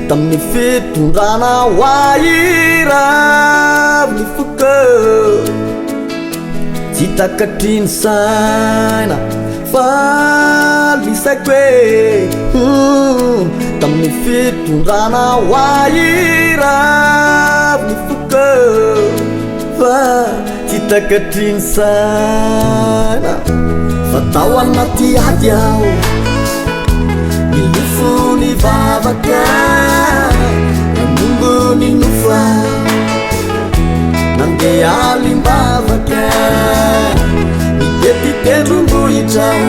Tammi fitondrana hoahiravy foka tsy takatriny saina fa lisaiko hoe tammi fitondrana hoahiravy foka fa tsy takatriny saina fa tao anaty ady aho Nilufuni vavaka Namungu ninufa Nange alimbavaka Nigeti terumbu itau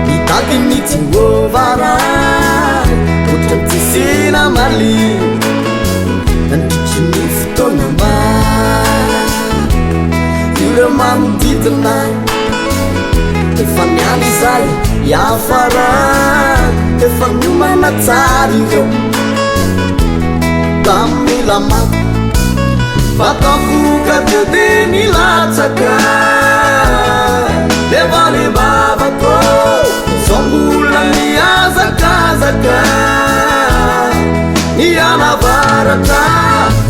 Nitagi niti wovara Utantisina mali Nantichinifuto nama Yura mamu titenai Efanyani zai Yafara Efanyumana tsariyo Dami lama Fataku katedeni latsaka Devali babako Sombula niyazakazaka Niyana varata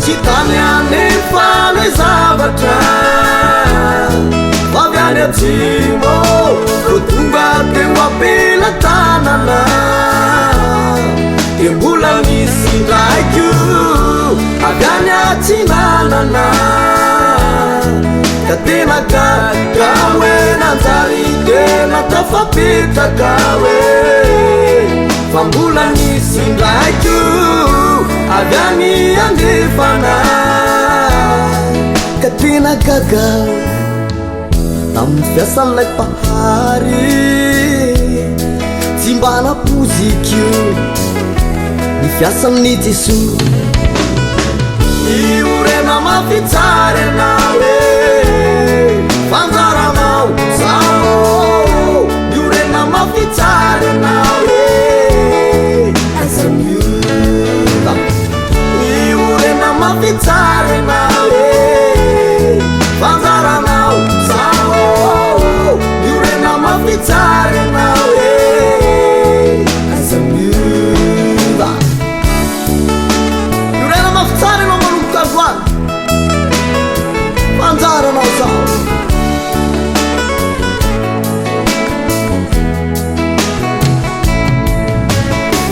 Chitanya nefale zavata Vavyane timo Kutunga tewa pela tanana Kembula nisindaiku Aganya cinanana Katena kawe Nantari kena tafapita kawe Fambula nisindaiku Agani andifana Katena kakawe Namfiasa lai pahari Simbana puzikyu Nifiasa ni Jesu Iurena mafitare nawe Panzara mau sao Iurena mafitare nawe Asam yuta Iurena mafitare nawe Panzara mau sao Iurena mafitare nawe Asam yuta Iurena mafitare no maluka zwan Panzara mau sao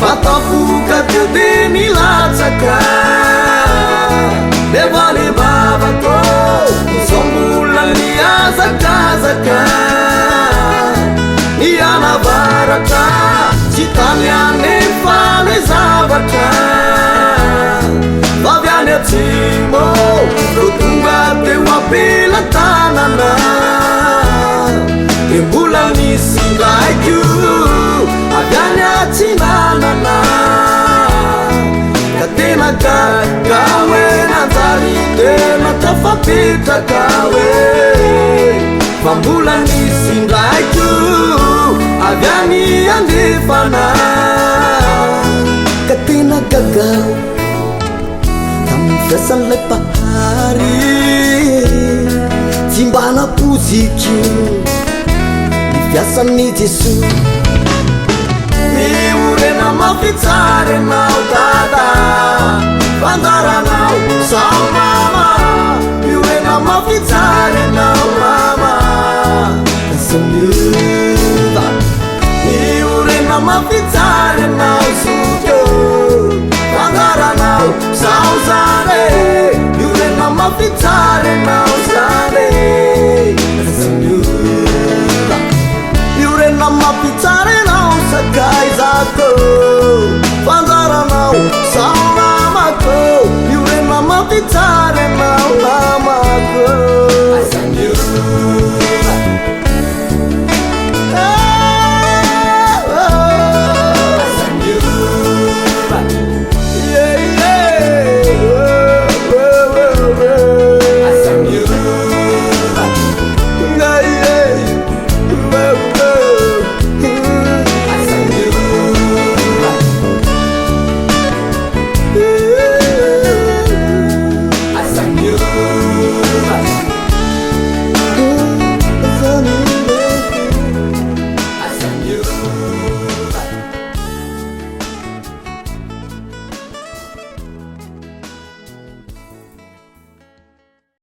Fatafuka tedeni latsaka Devali babako Sombula niyazakazaka Niyana varata Chitanya nefale zavata Vavyane timo Kutunga tewa pela tanana Kembula nisindaiku Aganya cinanana Katena kakawe Nantari kena tafapita kawe Fambula nisindaiku Agani andifana Katena kakawe Tamfiasa lai pahari Simbana puzikyu Nifiasa ni Jesu Iurena mafitare